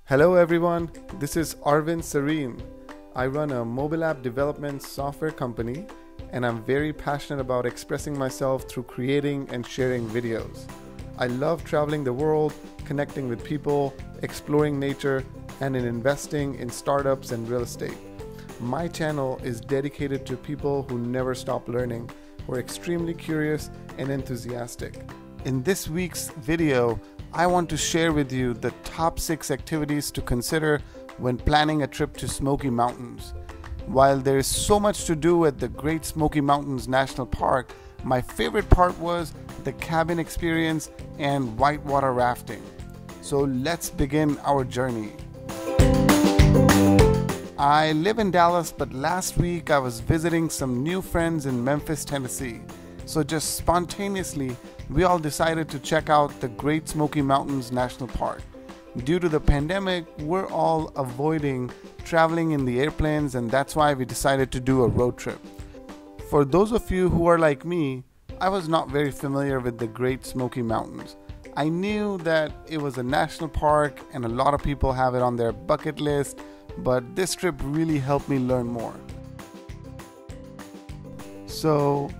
Hello everyone, this is Arvind Sareem. I run a mobile app development software company and I'm very passionate about expressing myself through creating and sharing videos. I love traveling the world, connecting with people, exploring nature, and in investing in startups and real estate. My channel is dedicated to people who never stop learning, who are extremely curious and enthusiastic. In this week's video, I want to share with you the top 6 activities to consider when planning a trip to Smoky Mountains. While there is so much to do at the Great Smoky Mountains National Park, my favorite part was the cabin experience and whitewater rafting. So let's begin our journey. I live in Dallas, but last week I was visiting some new friends in Memphis, Tennessee. So just spontaneously, we all decided to check out the Great Smoky Mountains National Park. Due to the pandemic, we're all avoiding traveling in the airplanes, and that's why we decided to do a road trip. For those of you who are like me, I was not very familiar with the Great Smoky Mountains. I knew that it was a national park and a lot of people have it on their bucket list, but this trip really helped me learn more. So,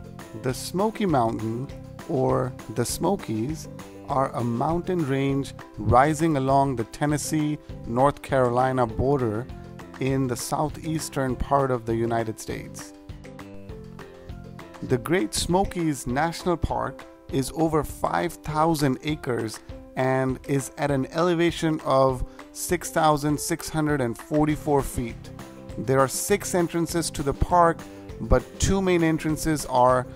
the Smoky Mountain, or the Smokies, are a mountain range rising along the Tennessee-North Carolina border in the southeastern part of the United States. The Great Smokies National Park is over 5,000 acres and is at an elevation of 6,644 feet. There are 6 entrances to the park, but 2 main entrances are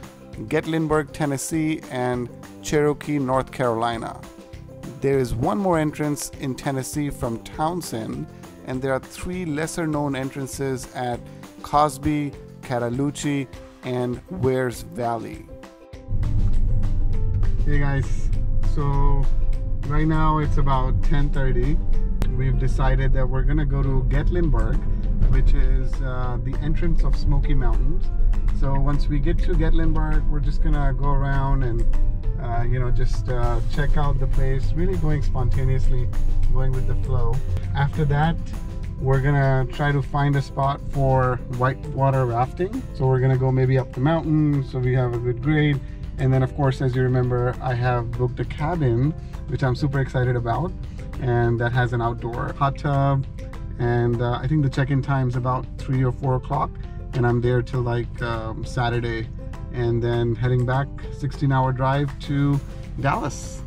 Gatlinburg, Tennessee and Cherokee, North Carolina. There is one more entrance in Tennessee from Townsend, and there are 3 lesser known entrances at Cosby, Cataloochee and Wares Valley. Hey guys, so right now it's about 10:30. We've decided that we're gonna go to Gatlinburg, which is the entrance of Smoky Mountains. So once we get to Gatlinburg, we're just gonna go around and just check out the place, really going spontaneously, going with the flow. After that, we're gonna try to find a spot for whitewater rafting. So we're gonna go maybe up the mountain so we have a good grade. And then of course, as you remember, I have booked a cabin, which I'm super excited about, and that has an outdoor hot tub. And I think the check-in time is about 3 or 4 o'clock, and I'm there till like Saturday, and then heading back 16-hour drive to Dallas.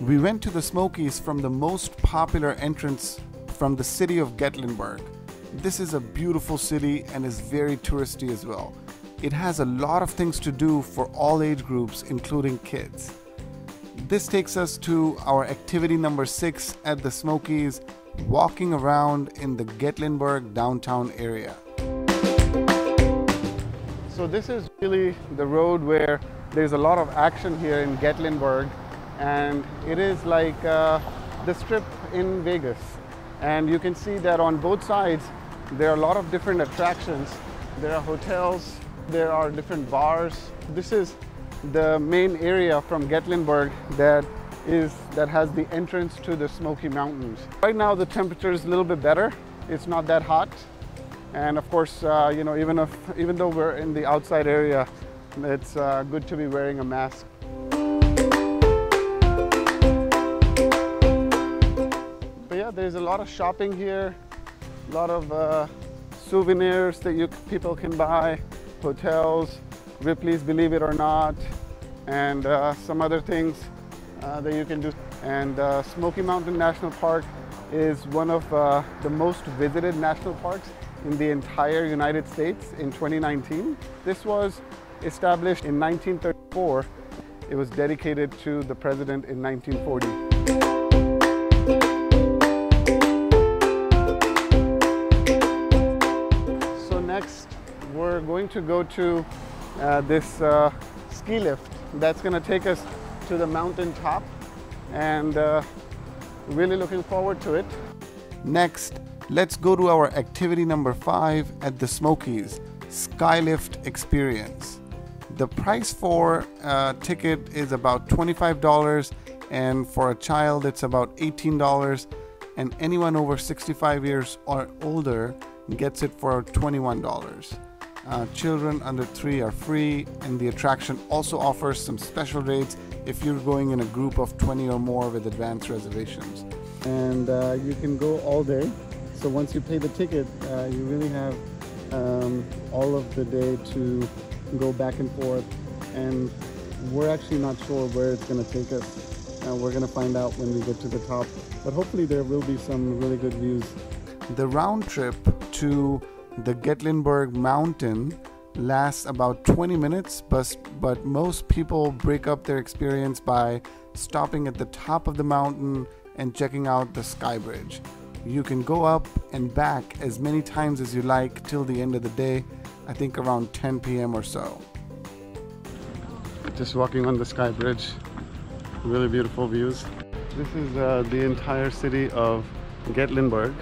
We went to the Smokies from the most popular entrance from the city of Gatlinburg. This is a beautiful city and is very touristy as well. It has a lot of things to do for all age groups, including kids. This takes us to our activity number 6 at the Smokies, walking around in the Gatlinburg downtown area. So this is really the road where there's a lot of action here in Gatlinburg, and it is like the Strip in Vegas. And you can see that on both sides there are a lot of different attractions. There are hotels, there are different bars. This is the main area from Gatlinburg that has the entrance to the Smoky Mountains. Right now the temperature is a little bit better. It's not that hot, and of course even though we're in the outside area, it's good to be wearing a mask. But yeah, there's a lot of shopping here, a lot of souvenirs that people can buy, hotels, Ripley's Believe It or Not, and some other things that you can do. And Smoky Mountain National Park is one of the most visited national parks in the entire United States in 2019. This was established in 1934. It was dedicated to the president in 1940. So next, we're going to go to this ski lift that's going to take us to the mountain top, and really looking forward to it. Next, let's go to our activity number 5 at the Smokies, Skylift Experience. The price for a ticket is about $25, and for a child it's about $18, and anyone over 65 years or older gets it for $21. Children under 3 are free, and the attraction also offers some special rates if you're going in a group of 20 or more with advanced reservations. And you can go all day. So once you pay the ticket, you really have all of the day to go back and forth, and we're actually not sure where it's going to take us. We're going to find out when we get to the top, but hopefully there will be some really good views. The round trip to the Gatlinburg mountain lasts about 20 minutes, but most people break up their experience by stopping at the top of the mountain and checking out the sky bridge. You can go up and back as many times as you like till the end of the day, I think around 10 p.m. or so. Just walking on the sky bridge, really beautiful views. This is the entire city of Gatlinburg.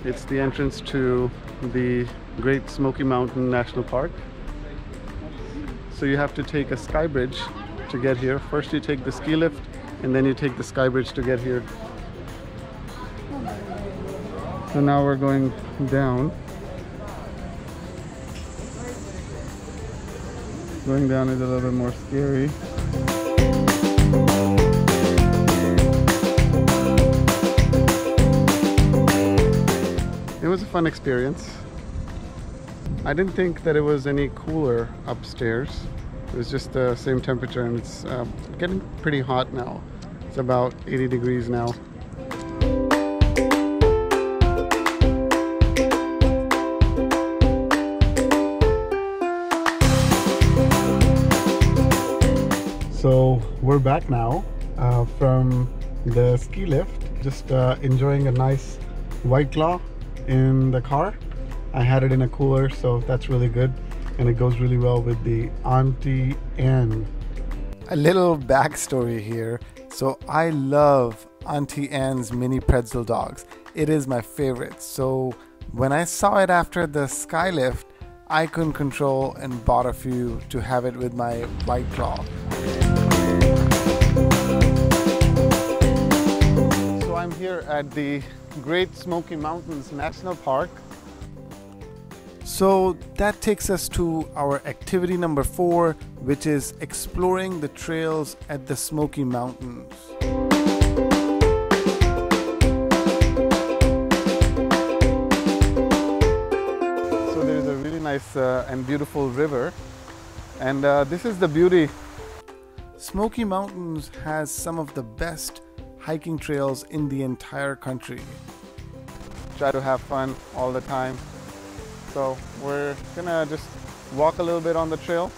It's the entrance to the Great Smoky Mountains National Park. So you have to take a sky bridge to get here. First you take the ski lift, and then you take the sky bridge to get here. So now we're going down. Going down is a little bit more scary. It was a fun experience. I didn't think that it was any cooler upstairs. It was just the same temperature, and it's getting pretty hot now. It's about 80 degrees now. So we're back now from the ski lift, just enjoying a nice White Claw in the car. I had it in a cooler, so that's really good, and it goes really well with the Auntie Anne. A little backstory here. So I love Auntie Anne's mini pretzel dogs. It is my favorite. So when I saw it after the sky lift, I couldn't control and bought a few to have it with my White Claw. So I'm here at the Great Smoky Mountains National Park. So that takes us to our activity number 4, which is exploring the trails at the Smoky Mountains. So there's a really nice and beautiful river, and this is the beauty. Smoky Mountains has some of the best hiking trails in the entire country. Try to have fun all the time. So we're gonna just walk a little bit on the trail.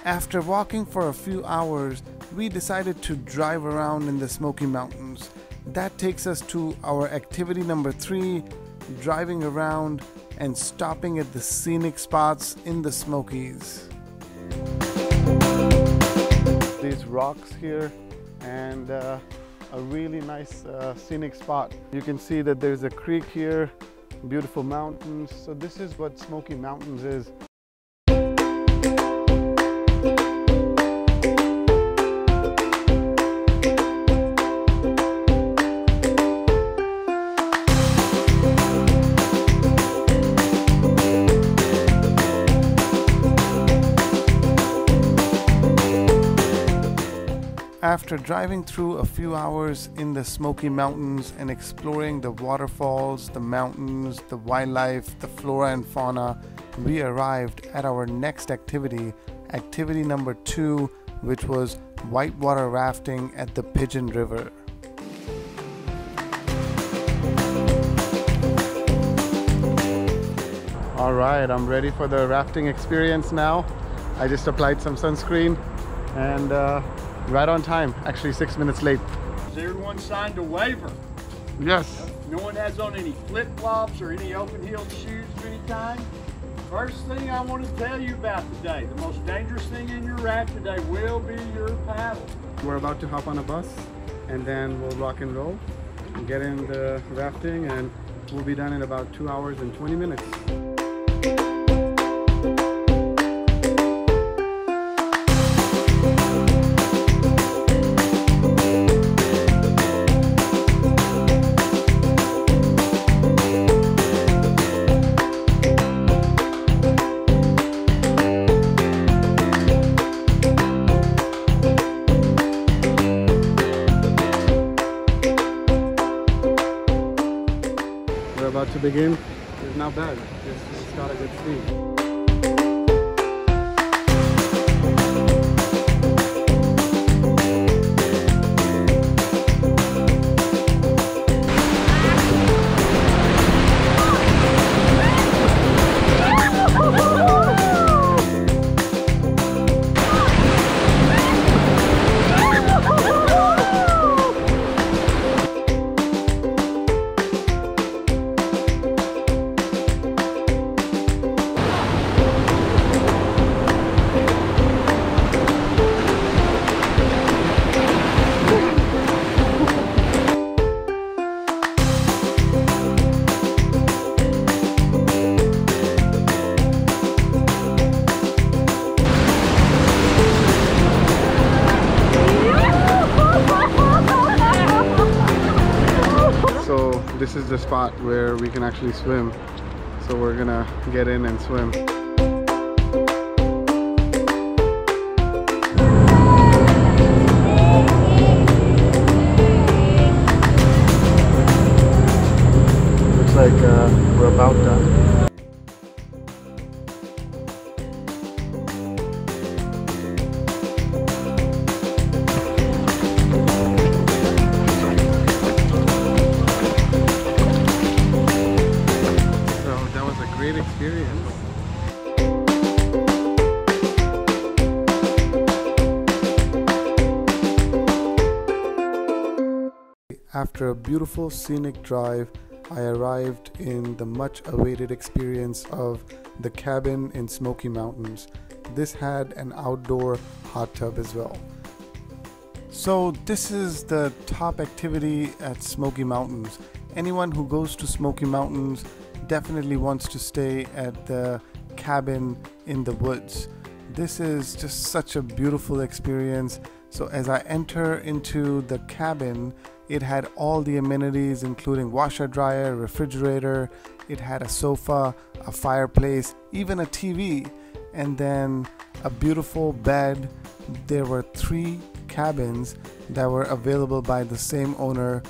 After walking for a few hours, we decided to drive around in the Smoky Mountains. That takes us to our activity number 3, driving around and stopping at the scenic spots in the Smokies. These rocks here, and a really nice scenic spot. You can see that there's a creek here, beautiful mountains. So this is what Smoky Mountains is. After driving through a few hours in the Smoky Mountains and exploring the waterfalls, the mountains, the wildlife, the flora and fauna, we arrived at our next activity, activity number 2, which was whitewater rafting at the PIGEON River. Alright, I'm ready for the rafting experience now. I just applied some sunscreen and right on time, actually 6 minutes late. Has everyone signed a waiver? Yes. No one has on any flip-flops or any open-heeled shoes of any kind? First thing I want to tell you about today, the most dangerous thing in your raft today will be your paddle. We're about to hop on a bus and then we'll rock and roll and get in the rafting, and we'll be done in about 2 hours and 20 minutes. About to begin. It's not bad. It's got a good speed. This is the spot where we can actually swim, so we're gonna get in and swim. Looks like we're about done. Experience. After a beautiful scenic drive, I arrived in the much awaited experience of the cabin in Smoky Mountains. This had an outdoor hot tub as well. So this is the top activity at Smoky Mountains. Anyone who goes to Smoky Mountains definitely wants to stay at the cabin in the woods. This is just such a beautiful experience. So as I enter into the cabin, it had all the amenities, including washer, dryer, refrigerator. It had a sofa, a fireplace, even a TV, and then a beautiful bed. There were 3 cabins that were available by the same owner.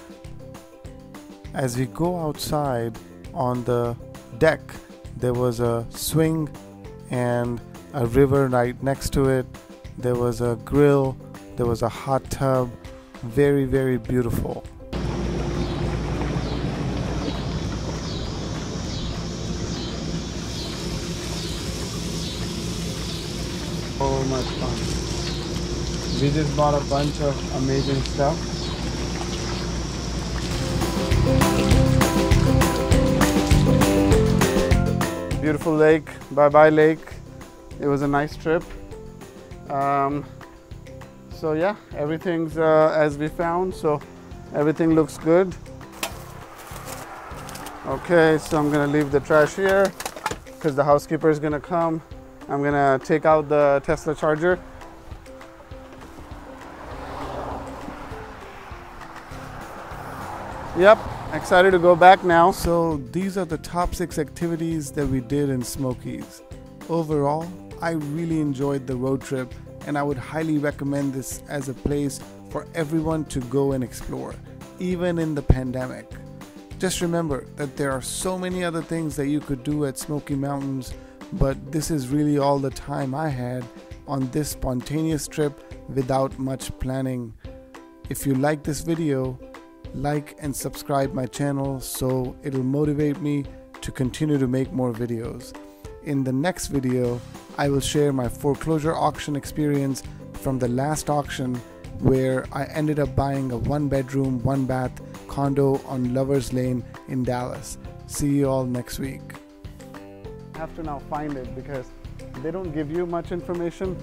As we go outside, on the deck there was a swing and a river right next to it. There was a grill, there was a hot tub. Very, very beautiful. So much fun. We just bought a bunch of amazing stuff. Beautiful lake, bye-bye lake. It was a nice trip. So yeah, everything's as we found, so everything looks good. Okay, so I'm gonna leave the trash here because the housekeeper is gonna come. I'm gonna take out the Tesla charger. Yep, excited to go back now. So these are the top 6 activities that we did in Smokies. Overall, I really enjoyed the road trip, and I would highly recommend this as a place for everyone to go and explore, even in the pandemic. Just remember that there are so many other things that you could do at Smoky Mountains, but this is really all the time I had on this spontaneous trip without much planning. If you like this video, like and subscribe my channel so it'll motivate me to continue to make more videos. In the next video, I will share my foreclosure auction experience from the last auction, where I ended up buying a 1-bedroom, 1-bath condo on Lovers Lane in Dallas. See you all next week. have to now find it because they don't give you much information.